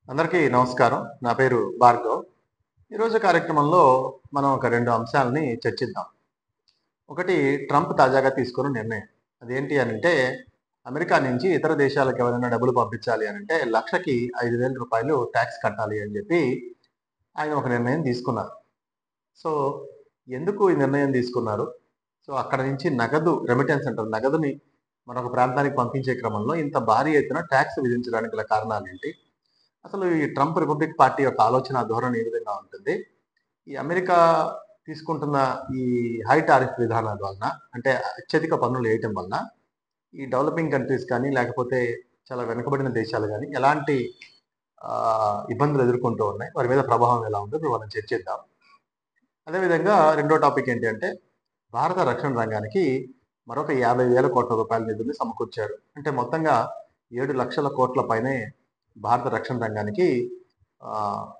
అందరికీ నమస్కారం. నా పేరు భార్గవ్. ఈరోజు కార్యక్రమంలో మనం ఒక 2 అంశాలని చర్చిద్దాం. ఒకటి ట్రంప్ తాజాగా తీసుకున్న నిర్ణయం. అదేంటి అనంటే, అమెరికా నుంచి ఇతర దేశాలకు ఎవరైనా డబ్బులు పంపించాలి అనంటే, లక్షకి రూ. 5,000 టాక్స్ కట్టాలి అని చెప్పి ఆయన ఒక నిర్ణయం తీసుకున్నారు. సో, ఎందుకు ఈ నిర్ణయం తీసుకున్నారు? సో, అక్కడ నుంచి నగదు రెమిటెన్స్ అంటారు. నగదుని మరొక ప్రాంతానికి పంపించే క్రమంలో ఇంత భారీ ఎత్తున టాక్స్ విధించడానికి గల కారణాలేంటి? అసలు ఈ ట్రంప్ రిపబ్లిక్ పార్టీ యొక్క ఆలోచన ధోరణి ఏ విధంగా ఉంటుంది? ఈ అమెరికా తీసుకుంటున్న ఈ హై టారిఫ్ విధానాల వలన అంటే అత్యధిక పన్నులు వేయటం వలన ఈ డెవలపింగ్ కంట్రీస్ కానీ లేకపోతే చాలా వెనుకబడిన దేశాలు కానీ ఎలాంటి ఇబ్బందులు ఎదుర్కొంటూ ఉన్నాయి? వారి మీద ప్రభావం ఎలా ఉందో ఇప్పుడు మనం చర్చిద్దాం. అదేవిధంగా రెండో టాపిక్ ఏంటి అంటే భారత రక్షణ రంగానికి మరొక 50,000 కోట్ల రూపాయల నిధుల్ని సమకూర్చారు. అంటే మొత్తంగా 7,00,000 కోట్ల పైనే భారత రక్షణ రంగానికి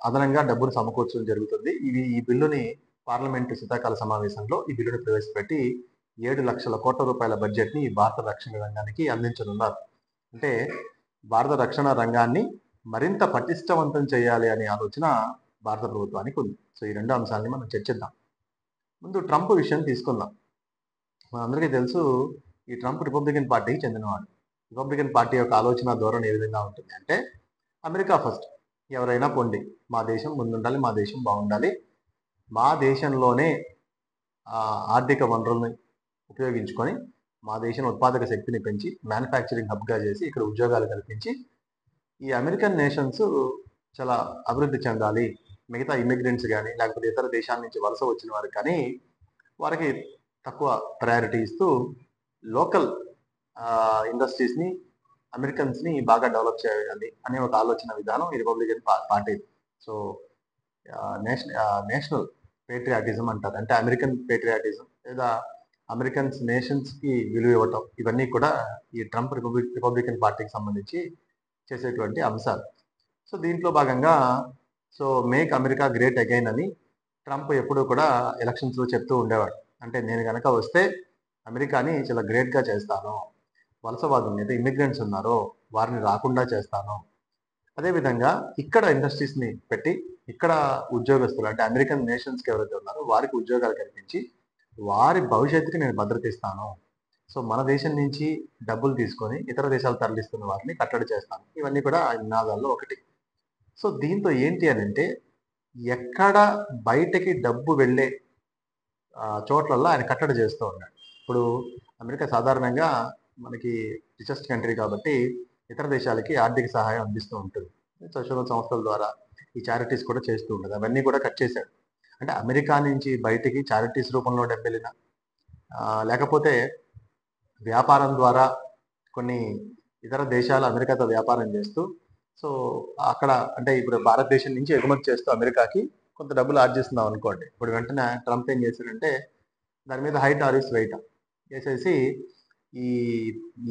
అదనంగా డబ్బును సమకూర్చడం జరుగుతుంది. ఈ బిల్లుని పార్లమెంటు శీతాకాల సమావేశంలో ఈ బిల్లుని ప్రవేశపెట్టి 7,00,000 కోట్ల రూపాయల బడ్జెట్‌ని భారత రక్షణ రంగానికి అందించనున్నారు. అంటే భారత రక్షణ రంగాన్ని మరింత పటిష్టవంతం చేయాలి అనే ఆలోచన భారత ప్రభుత్వానికి ఉంది. సో, ఈ 2 అంశాలని మనం చర్చిద్దాం. ముందు ట్రంప్ విషయం తీసుకుందాం. మనందరికీ తెలుసు ఈ ట్రంప్ రిపబ్లికన్ పార్టీకి చెందినవాడు. రిపబ్లికన్ పార్టీ యొక్క ఆలోచన ధోరణి ఏ విధంగా ఉంటుంది అంటే అమెరికా ఫస్ట్. ఎవరైనా పొండి. మా దేశం ముందుండాలి. మా దేశం బాగుండాలి. మా దేశంలోనే ఆర్థిక వనరుల్ని ఉపయోగించుకొని మా దేశం ఉత్పాదక శక్తిని పెంచి మ్యానుఫ్యాక్చరింగ్ హబ్‌గా చేసి ఇక్కడ ఉద్యోగాలు కల్పించి ఈ అమెరికన్ నేషన్స్ చాలా అభివృద్ధి చెందాలి. మిగతా ఇమ్మిగ్రెంట్స్ గాని, లేకపోతే ఇతర దేశాల నుంచి వలస వచ్చిన వారికి కానీ, వారికి తక్కువ ప్రయారిటీ ఇస్తూ లోకల్ ఇండస్ట్రీస్‌ని, అమెరికన్స్‌ని బాగా డెవలప్ చేయాలి అనే ఒక ఆలోచన విధానం ఈ రిపబ్లికన్ పార్టీది. సో, నేషనల్ పేట్రియాటిజం అంటారు. అంటే అమెరికన్ పేట్రియాటిజం లేదా నేషన్స్‌కి విలువ ఇవ్వటం. ఇవన్నీ కూడా ఈ ట్రంప్ రిపబ్లికన్ పార్టీకి సంబంధించి చేసేటువంటి అంశాలు. సో, దీంట్లో భాగంగా మేక్ అమెరికా గ్రేట్ అగైన్ అని ట్రంప్ ఎప్పుడూ కూడా ఎలక్షన్స్‌లో చెప్తూ ఉండేవాడు. అంటే నేను గనక వస్తే అమెరికాని చాలా గ్రేట్‌గా చేస్తాను. వలసవాదుల్ని అయితే ఇమ్మిగ్రెంట్స్ ఉన్నారో వారిని రాకుండా చేస్తాను. అదేవిధంగా ఇక్కడ ఇండస్ట్రీస్‌ని పెట్టి ఇక్కడ ఉద్యోగస్తులు అంటే అమెరికన్ నేషన్స్‌కి ఎవరైతే ఉన్నారో వారికి ఉద్యోగాలు కల్పించి వారి భవిష్యత్తుకి నేను భద్రత ఇస్తాను. సో, మన దేశం నుంచి డబ్బులు తీసుకొని ఇతర దేశాలు తరలిస్తున్న వారిని కట్టడి చేస్తాను. ఇవన్నీ కూడా ఆయన నినాదాల్లో ఒకటి. సో, దీంతో ఏంటి అనంటే ఎక్కడ బయటకి డబ్బు వెళ్ళే చోట్లల్లో ఆయన కట్టడి చేస్తూ ఉన్నాడు. ఇప్పుడు అమెరికా సాధారణంగా మనకి రిచెస్ట్ కంట్రీ కాబట్టి ఇతర దేశాలకి ఆర్థిక సహాయం అందిస్తూ ఉంటుంది. స్వచ్ఛంద సంస్థల ద్వారా ఈ చారిటీస్ కూడా చేస్తూ ఉంటుంది. అవన్నీ కూడా కట్ చేశాడు. అంటే అమెరికా నుంచి బయటికి చారిటీస్ రూపంలో డబ్బెళ్ళినా లేకపోతే వ్యాపారం ద్వారా కొన్ని ఇతర దేశాలు అమెరికాతో వ్యాపారం చేస్తూ సో, అక్కడ అంటే ఇప్పుడు భారతదేశం నుంచి ఎగుమతి చేస్తూ అమెరికాకి కొంత డబ్బులు ఆర్జిస్తున్నాం అనుకోండి. ఇప్పుడు వెంటనే ట్రంప్ ఏం చేశాడంటే దాని మీద హై టారిఫ్స్ వేయటం. వేసేసి ఈ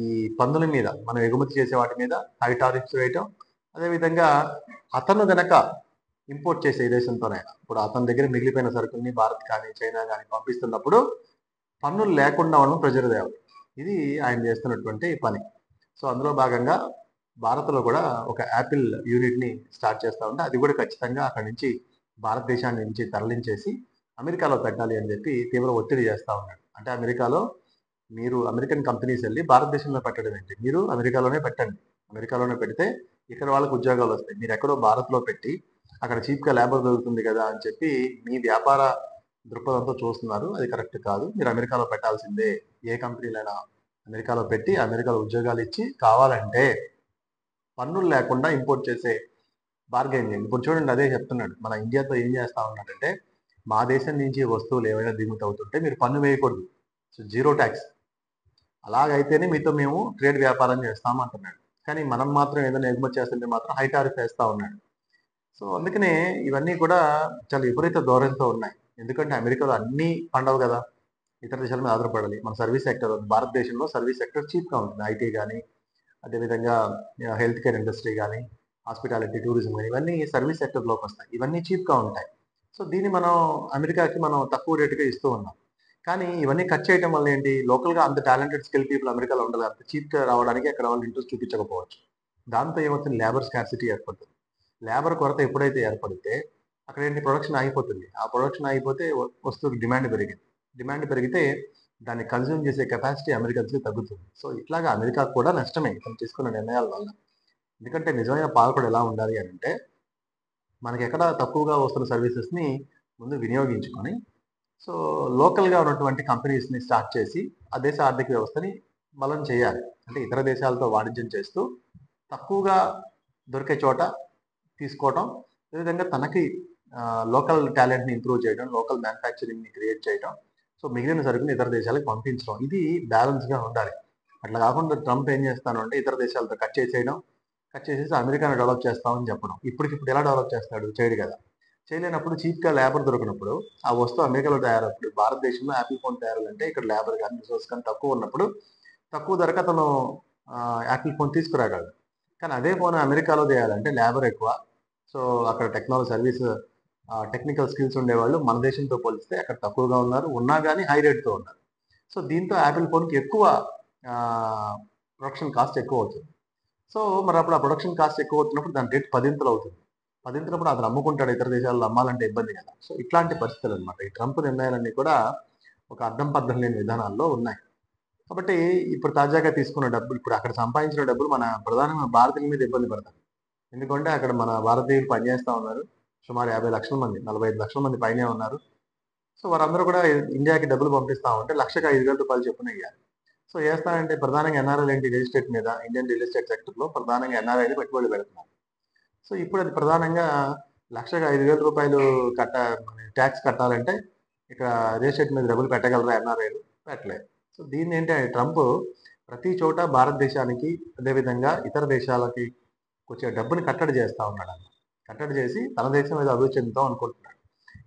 ఈ పన్నుల మీద మనం ఎగుమతి చేసే వాటి మీద హై టారిఫ్స్ వేయటం. అదేవిధంగా అతను గనక ఇంపోర్ట్ చేసే ఏ దేశంతోనైనా ఇప్పుడు అతని దగ్గర మిగిలిపోయిన సరుకుల్ని భారత్ కానీ, చైనా కానీ పంపిస్తున్నప్పుడు పన్నులు లేకుండా ఉండడం ప్రెజర్ తేవడం. ఇది ఆయన చేస్తున్నటువంటి పని. సో, అందులో భాగంగా భారత్‌లో కూడా ఒక యాపిల్ యూనిట్‌ని స్టార్ట్ చేస్తా ఉంటే అది కూడా ఖచ్చితంగా అక్కడి నుంచి భారతదేశాన్ని నుంచి తరలించేసి అమెరికాలో పెట్టాలి అని చెప్పి తీవ్ర ఒత్తిడి చేస్తా ఉన్నాడు. అంటే అమెరికాలో మీరు అమెరికన్ కంపెనీస్ వెళ్ళి భారతదేశంలో పెట్టడం ఏంటి? మీరు అమెరికాలోనే పెట్టండి. అమెరికాలోనే పెడితే ఇక్కడ వాళ్ళకి ఉద్యోగాలు వస్తాయి. మీరు ఎక్కడో భారత్‌లో పెట్టి అక్కడ చీప్‌గా లేబర్ దొరుకుతుంది కదా అని చెప్పి మీ వ్యాపార దృక్పథంతో చూస్తున్నారు. అది కరెక్ట్ కాదు. మీరు అమెరికాలో పెట్టాల్సిందే. ఏ కంపెనీలైనా అమెరికాలో పెట్టి అమెరికాలో ఉద్యోగాలు ఇచ్చి కావాలంటే పన్నులు లేకుండా ఇంపోర్ట్ చేసే బార్గెయిన్ చేయండి. ఇప్పుడు చూడండి అదే చెప్తున్నాడు. మన ఇండియాతో ఏం చేస్తా ఉన్నాడంటే మా దేశం నుంచి వస్తువులు ఏవైనా దిగుమతి అవుతుంటే మీరు పన్ను వేయకూడదు. So, zero tax. అలాగైతేనే మీతో మేము ట్రేడ్ వ్యాపారం చేస్తాం అంటున్నాడు. కానీ మనం మాత్రం ఏదైనా ఎగుమతి చేస్తుంటే మాత్రం హై టారిఫ్ వేస్తా ఉన్నాడు. సో, అందుకనే ఇవన్నీ కూడా చాలా విపరీత ధోరణితో ఉన్నాయి. ఎందుకంటే అమెరికాలో అన్నీ పండవు కదా! ఇతర దేశాల మీద ఆధారపడాలి. మన సర్వీస్ సెక్టర్ భారతదేశంలో సర్వీస్ సెక్టర్ చీప్‌గా ఉంటుంది. ఐటీ గాని, అదేవిధంగా హెల్త్ కేర్ ఇండస్ట్రీ గాని, హాస్పిటాలిటీ, టూరిజం గాని ఇవన్నీ సర్వీస్ సెక్టర్‌లోకొస్తాయి. ఇవన్నీ చీప్‌గా ఉంటాయి. సో, దీన్ని మనం అమెరికాకి మనం తక్కువ రేట్‌కే ఇస్తూ ఉన్నాం. కానీ ఇవన్నీ కట్ చేయటం వల్ల ఏంటి? లోకల్‌గా అంత టాలెంటెడ్ స్కిల్ పీపుల్ అమెరికాలో ఉండరు. అంత చీప్‌గా రావడానికి అక్కడ వాళ్ళు ఇంట్రెస్ట్ చూపించకపోవచ్చు. దాంతో ఏమవుతుంది? లేబర్ స్కార్సిటీ ఏర్పడుతుంది. లేబర్ కొరత ఎప్పుడైతే ఏర్పడితే అక్కడ ఏంటి ప్రొడక్షన్ ఆగిపోతుంది. ఆ ప్రొడక్షన్ ఆగిపోతే వస్తువుకి డిమాండ్ పెరిగింది. డిమాండ్ పెరిగితే దాన్ని కన్జ్యూమ్ చేసే కెపాసిటీ అమెరికన్స్‌కి తగ్గుతుంది. సో, ఇట్లాగా అమెరికాకు కూడా నష్టమే ఇతను తీసుకున్న నిర్ణయాల వల్ల. ఎందుకంటే నిజమైన పాలకుడు ఎలా ఉండాలి అనంటే, మనకెక్కడ తక్కువగా వస్తున్న సర్వీసెస్‌ని ముందు వినియోగించుకొని, సో, లోకల్‌గా ఉన్నటువంటి కంపెనీస్‌ని స్టార్ట్ చేసి, ఆ దేశ ఆర్థిక వ్యవస్థని బలం చేయాలి. అంటే ఇతర దేశాలతో వాణిజ్యం చేస్తూ, తక్కువగా దొరికే చోట తీసుకోవటం. అదేవిధంగా తనకి లోకల్ టాలెంట్‌ని ఇంప్రూవ్ చేయడం, లోకల్ మ్యానుఫ్యాక్చరింగ్‌ని క్రియేట్ చేయటం. సో, మిగిలిన సరుకుని ఇతర దేశాలకు పంపించడం. ఇది బ్యాలెన్స్‌గా ఉండాలి. అట్లా కాకుండా ట్రంప్ ఏం చేస్తాను అంటే ఇతర దేశాలతో కట్ చేసేయడం. కట్ చేసేసి అమెరికాని డెవలప్ చేస్తామని చెప్పడం. ఇప్పటికిప్పుడు ఎలా డెవలప్ చేస్తాడు? చేయడు కదా! చేయలేనప్పుడు చీప్‌గా లేబర్ దొరికినప్పుడు, ఆ వస్తువు అమెరికాలో తయారవుతుంది. భారతదేశంలో యాపిల్ ఫోన్ తయారాలంటే ఇక్కడ లేబర్ గాని, రిసోర్స్ కానీ తక్కువ ఉన్నప్పుడు, తక్కువ ధరకు అతను యాపిల్ ఫోన్ తీసుకురాగలడు. కానీ అదే ఫోన్ అమెరికాలో చేయాలంటే లేబర్ ఎక్కువ. సో, అక్కడ సర్వీస్ టెక్నికల్ స్కిల్స్ ఉండేవాళ్ళు మన దేశంతో పోలిస్తే అక్కడ తక్కువగా ఉన్నారు. ఉన్నా గాని హై రేట్‌తో ఉన్నారు. సో, దీంతో యాపిల్ ఫోన్‌కి ఎక్కువ ప్రొడక్షన్ కాస్ట్ ఎక్కువవుతుంది. సో, మరప్పుడు ఆ ప్రొడక్షన్ కాస్ట్ ఎక్కువవుతున్నప్పుడు దాని రేట్ పదింతలవుతుంది. పదింతలప్పుడు అతను అమ్ముకుంటాడు. ఇతర దేశాల్లో అమ్మాలంటే ఇబ్బంది కదా! సో, ఇట్లాంటి పరిస్థితులనమాట. ఈ ట్రంప్ నిర్ణయాలన్నీ కూడా ఒక అర్థం పర్థం లేని విధానాల్లో ఉన్నాయి. కాబట్టి ఇప్పుడు తాజాగా తీసుకున్న డబ్బులు ఇప్పుడు అక్కడ సంపాదించిన డబ్బులు మన ప్రధానంగా భారతీయుల మీద ఇబ్బంది పడతాయి. ఎందుకంటే అక్కడ మన భారతీయులు పనిచేస్తా ఉన్నారు. సుమారు 50,00,000 మంది, 45,00,000 మంది పైనే ఉన్నారు. సో, వారందరూ కూడా ఇండియాకి డబ్బులు పంపిస్తా ఉంటే లక్షకి రూ. 5,000 చొప్పున ఎయ్యాలి. సో, ఏస్తానంటే ప్రధానంగా ఎన్ఆర్ఐలు ఏంటి రియల్ ఎస్టేట్ మీద ఇండియన్ రియల్ ఎస్టేట్ సెక్టర్‌లో ప్రధానంగా ఎన్ఆర్ఐలు పెట్టుబడులు పెడుతున్నారు. సో, ఇప్పుడు అది ప్రధానంగా లక్షకి రూ. 5,000 కట్ట టాక్స్ కట్టాలంటే ఇక్కడ రియల్ ఎస్టేట్ మీద డబ్బులు పెట్టగలరా ఎన్ఆర్ఐలు? పెట్టలేరు. సో, దీన్నేంటి ట్రంప్ ప్రతి చోట భారతదేశానికి అదేవిధంగా ఇతర దేశాలకి వచ్చే డబ్బుని కట్టడి చేస్తా ఉన్నాడన్నమాట. కట్టడి చేసి తన దేశం మీద అభివృద్ధి చెందుతాం అనుకుంటున్నాడు.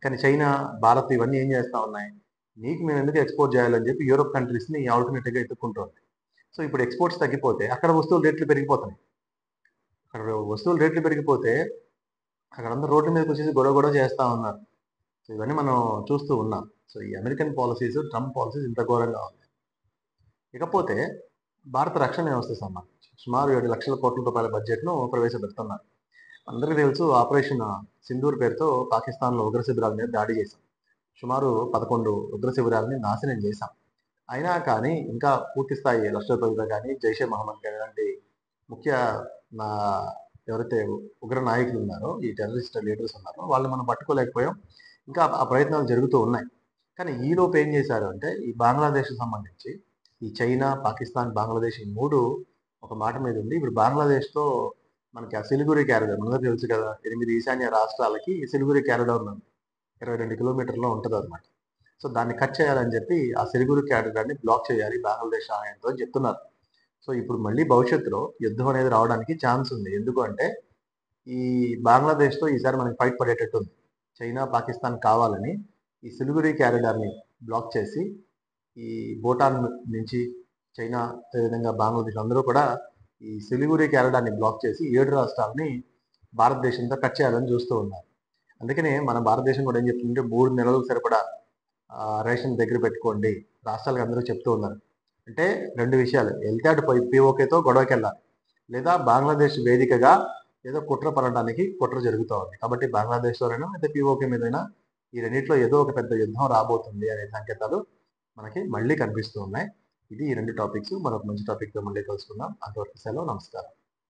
కానీ చైనా, భారత్ ఇవన్నీ ఏం చేస్తా ఉన్నాయి? నీకు మేము ఎందుకు ఎక్స్‌పోర్ట్ చేయాలని చెప్పి యూరోప్ కంట్రీస్‌ని ఆల్టర్‌నేటివ్‌గా ఎతుక్కుంటోంది. సో, ఇప్పుడు ఎక్స్‌పోర్ట్స్ తగ్గిపోతే అక్కడ వస్తువుల రేట్లు పెరిగిపోతున్నాయి. అక్కడ వస్తువుల రేట్లు పెరిగిపోతే అక్కడందరూ రోడ్ల మీదకొచ్చేసి గొడవ చేస్తా ఉన్నారు. సో, ఇవన్నీ మనం చూస్తూ ఉన్నాం. సో, ఈ అమెరికన్ పాలిసీస్, ట్రంప్ పాలిసీస్ ఇంత ఘోరంగా ఉన్నాయి. ఇకపోతే భారత రక్షణ వ్యవస్థకు సంబంధించి సుమారు రూ. 7,00,000 కోట్ల బడ్జెట్‌ను ప్రవేశపెడుతున్నారు. అందరికీ తెలుసు ఆపరేషన్ సింధూర్ పేరుతో పాకిస్తాన్‌లో ఉగ్ర శిబిరాల మీద దాడి చేశాం. సుమారు 11 ఉగ్ర శిబిరాలని నాశనం చేశాం. అయినా కానీ ఇంకా పూర్తి స్థాయి లష్కర్ తోయిబా గాని, జైషే మహమ్మద్ గాని ఇలాంటి ముఖ్య నా ఎవరైతే ఉగ్ర నాయకులు ఉన్నారో, ఈ టెర్రరిస్ట్ లీడర్స్ ఉన్నారో వాళ్ళని మనం పట్టుకోలేకపోయాం. ఇంకా ఆ ప్రయత్నాలు జరుగుతూ ఉన్నాయి. కానీ ఈలోపు ఏం చేశారు అంటే ఈ బంగ్లాదేశ్‌కి సంబంధించి ఈ చైనా, పాకిస్తాన్, బంగ్లాదేశ్ ఈ 3 ఒక మాట మీద ఉండి ఇప్పుడు బంగ్లాదేశ్‌తో మనకి ఆ సిలిగురి కారిడార్ మనందరికీ తెలుసు కదా! 8 ఈశాన్య రాష్ట్రాలకి ఈ సిలిగురి కారిడార్ 22 కిలోమీటర్‌లో ఉంటదన్నమాట. సో, దాన్ని కట్ చేయాలని చెప్పి ఆ సిలిగురి కారిడార్‌ని బ్లాక్ చేయాలి బంగ్లాదేశ్ సహాయంతో అని చెప్తున్నారు. సో, ఇప్పుడు మళ్ళీ భవిష్యత్తులో యుద్ధం అనేది రావడానికి ఛాన్స్ ఉంది. ఎందుకు అంటే ఈ బంగ్లాదేశ్‌తో ఈసారి మనకి ఫైట్ పడేటట్టుంది. చైనా, పాకిస్తాన్ కావాలని ఈ సిలిగురి కారిడార్‌ని బ్లాక్ చేసి ఈ భూటాన్ నుంచి చైనా అదేవిధంగా బంగ్లాదేశ్ అందరూ కూడా ఈ సిలిగురి కారిడార్‌ని బ్లాక్ చేసి 7 రాష్ట్రాలని భారతదేశంతో కట్ చేయాలని చూస్తూ ఉన్నారు. అందుకనే మన భారతదేశం కూడా ఏం చెప్తుందంటే 3 నెలలకు సరిపడా రేషన్ దగ్గర పెట్టుకోండి. రాష్ట్రాలకు అందరూ చెప్తూ ఉన్నారు. అంటే 2 విషయాలు. ఎళ్తే అటు పీఓకేతో గొడవకెళ్ళాలి. లేదా బంగ్లాదేశ్ వేదికగా ఏదో కుట్ర పడడానికి కుట్ర జరుగుతా ఉంది. కాబట్టి బంగ్లాదేశ్‌తోనైనా అయితే పీఓకే మీదైనా ఈ రెండిట్లో ఏదో ఒక పెద్ద యుద్ధం రాబోతుంది అనే సంకేతాలు మనకి మళ్ళీ కనిపిస్తూ ఉన్నాయి. ఇది ఈ 2 టాపిక్స్. మరొక మంచి టాపిక్‌తో మళ్ళీ కలుసుకుందాం. అంతవరకు సెలవు. నమస్కారం.